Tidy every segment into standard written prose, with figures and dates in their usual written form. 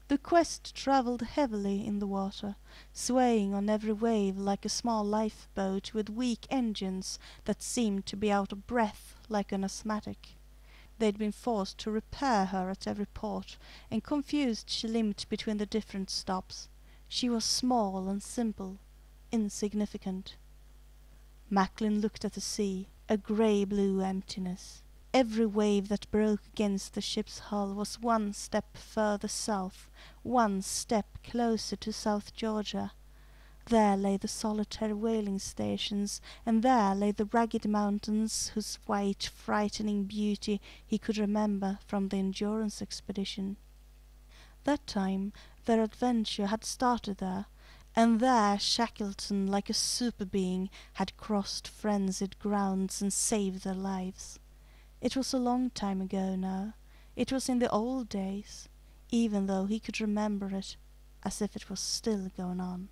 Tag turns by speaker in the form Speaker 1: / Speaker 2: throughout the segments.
Speaker 1: The Quest travelled heavily in the water, swaying on every wave like a small lifeboat with weak engines that seemed to be out of breath like an asthmatic. They'd been forced to repair her at every port, and confused she limped between the different stops. She was small and simple, insignificant. Macklin looked at the sea, a grey-blue emptiness. Every wave that broke against the ship's hull was one step further south, one step closer to South Georgia. There lay the solitary whaling stations, and there lay the rugged mountains whose white, frightening beauty he could remember from the Endurance expedition. That time their adventure had started there, and there Shackleton, like a super-being, had crossed frenzied grounds and saved their lives. It was a long time ago now. It was in the old days, even though he could remember it as if it was still going on.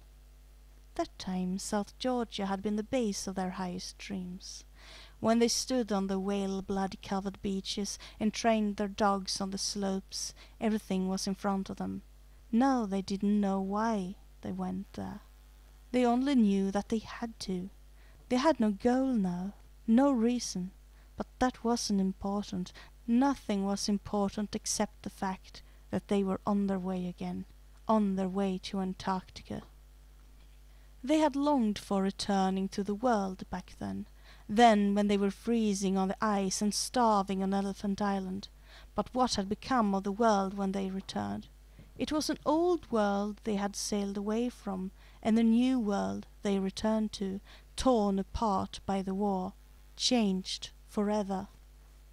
Speaker 1: That time South Georgia had been the base of their highest dreams. When they stood on the whale blood-covered beaches and trained their dogs on the slopes, everything was in front of them. Now they didn't know why they went there. They only knew that they had to. They had no goal now, no reason. But that wasn't important. Nothing was important except the fact that they were on their way again, on their way to Antarctica. They had longed for returning to the world back then when they were freezing on the ice and starving on Elephant Island. But what had become of the world when they returned? It was an old world they had sailed away from, and a new world they returned to, torn apart by the war, changed forever.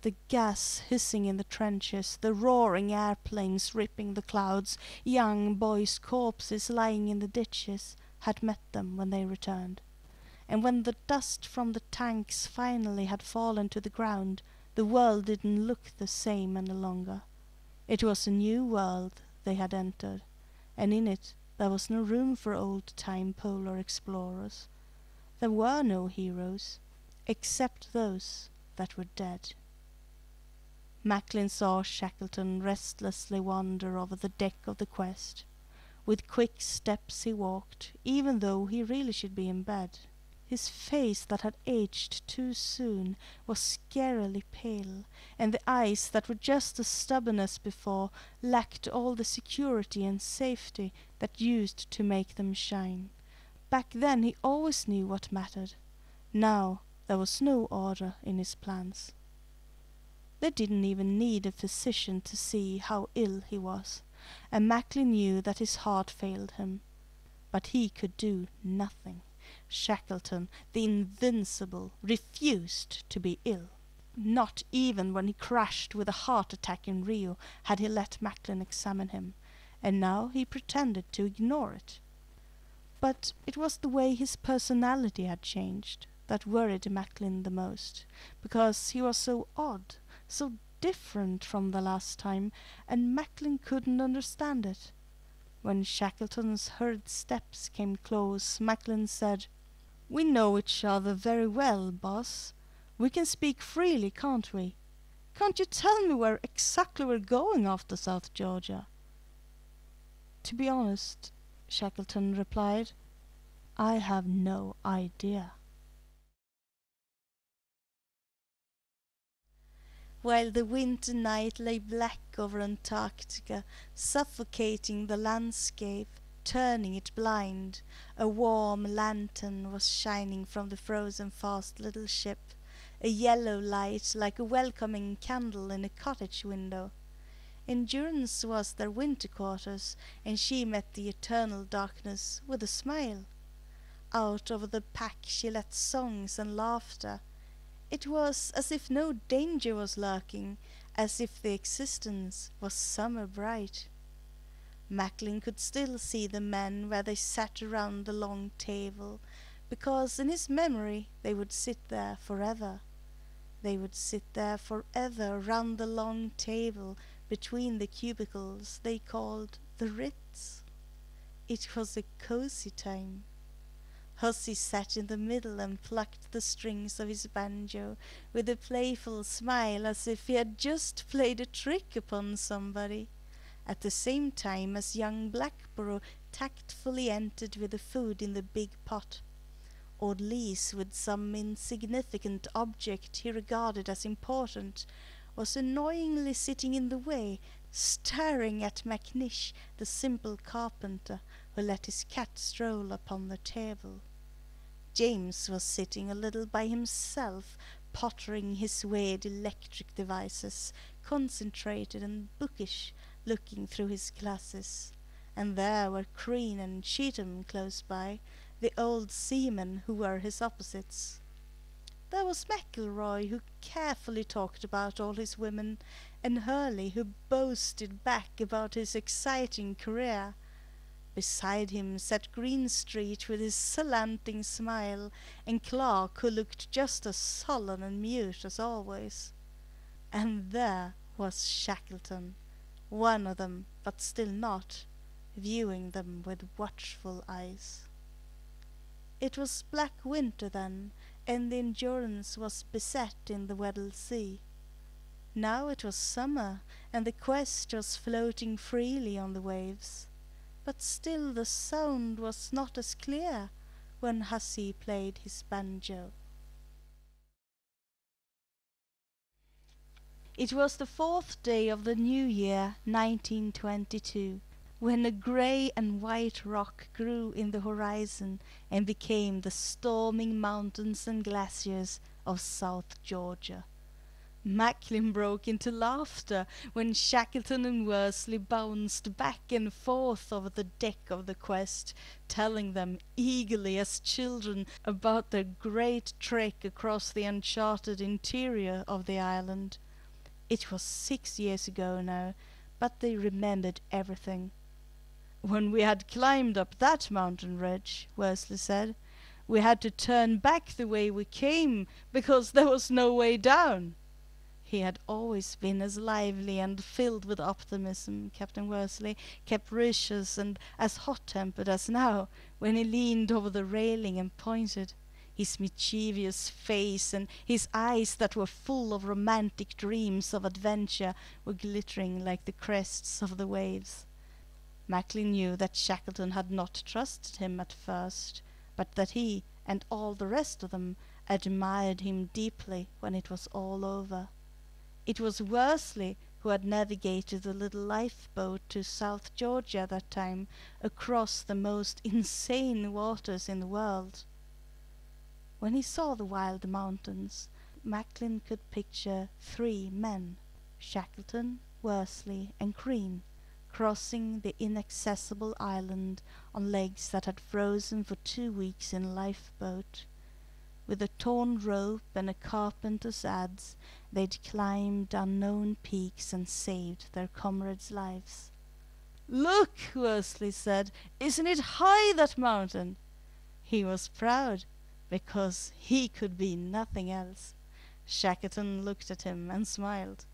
Speaker 1: The gas hissing in the trenches, the roaring airplanes ripping the clouds, young boys' corpses lying in the ditches, had met them when they returned. And when the dust from the tanks finally had fallen to the ground, the world didn't look the same any longer. It was a new world they had entered, and in it there was no room for old-time polar explorers. There were no heroes, except those that were dead. Macklin saw Shackleton restlessly wander over the deck of the Quest. With quick steps he walked, even though he really should be in bed. His face that had aged too soon was scarily pale, and the eyes that were just as stubborn as before lacked all the security and safety that used to make them shine. Back then he always knew what mattered. Now there was no order in his plans. They didn't even need a physician to see how ill he was, and Macklin knew that his heart failed him. But he could do nothing. Shackleton, the invincible, refused to be ill. Not even when he crashed with a heart attack in Rio had he let Macklin examine him, and now he pretended to ignore it. But it was the way his personality had changed that worried Macklin the most, because he was so odd, so different from the last time, and Macklin couldn't understand it. When Shackleton's hurried steps came close, Macklin said, "We know each other very well, boss. We can speak freely, can't we? Can't you tell me where exactly we're going after South Georgia?" "To be honest," Shackleton replied, "I have no idea." While the winter night lay black over Antarctica, suffocating the landscape, turning it blind, a warm lantern was shining from the frozen fast little ship, a yellow light like a welcoming candle in a cottage window. Endurance was their winter quarters, and she met the eternal darkness with a smile. Out over the pack she let songs and laughter. It was as if no danger was lurking, as if the existence was summer bright. Macklin could still see the men where they sat around the long table, because in his memory they would sit there forever. They would sit there forever round the long table between the cubicles they called the Ritz. It was a cozy time. Hussey sat in the middle and plucked the strings of his banjo with a playful smile as if he had just played a trick upon somebody. at the same time as young Blackborough tactfully entered with the food in the big pot. Old Lees, with some insignificant object he regarded as important, was annoyingly sitting in the way, staring at Macnish, the simple carpenter, who let his cat stroll upon the table. James was sitting a little by himself, pottering his weird electric devices, concentrated and bookish, looking through his glasses. And there were Crean and Cheetham close by, the old seamen who were his opposites. There was McElroy, who carefully talked about all his women, and Hurley, who boasted back about his exciting career. Beside him sat Greenstreet with his slanting smile, and Clark, who looked just as sullen and mute as always. And there was Shackleton, one of them, but still not, viewing them with watchful eyes. It was black winter then, and the Endurance was beset in the Weddell Sea. Now it was summer, and the Quest was floating freely on the waves. But still the sound was not as clear when Hussey played his banjo. It was the 4th day of the new year, 1922, when a grey and white rock grew in the horizon and became the storming mountains and glaciers of South Georgia. Macklin broke into laughter when Shackleton and Worsley bounced back and forth over the deck of the Quest, telling them eagerly as children about their great trek across the uncharted interior of the island. It was 6 years ago now, but they remembered everything. "When we had climbed up that mountain ridge," Worsley said, "we had to turn back the way we came, because there was no way down." He had always been as lively and filled with optimism, Captain Worsley, capricious and as hot-tempered as now, when he leaned over the railing and pointed. His mischievous face and his eyes that were full of romantic dreams of adventure were glittering like the crests of the waves. Macklin knew that Shackleton had not trusted him at first, but that he, and all the rest of them, admired him deeply when it was all over. It was Worsley who had navigated the little lifeboat to South Georgia that time, across the most insane waters in the world. When he saw the wild mountains, Macklin could picture 3 men, Shackleton, Worsley, and Crean, crossing the inaccessible island on legs that had frozen for 2 weeks in a lifeboat. With a torn rope and a carpenter's adze, they'd climbed unknown peaks and saved their comrades' lives. "Look," Worsley said, "isn't it high, that mountain?" He was proud, because he could be nothing else. Shackleton looked at him and smiled.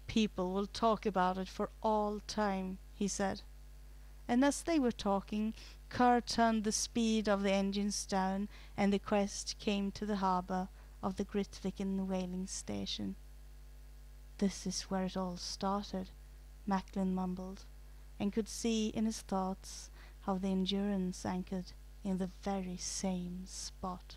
Speaker 1: "People will talk about it for all time," he said. And as they were talking, Kerr turned the speed of the engines down, and the Quest came to the harbour of the Grytviken whaling station. "This is where it all started," Macklin mumbled, and could see in his thoughts how the Endurance anchored in the very same spot.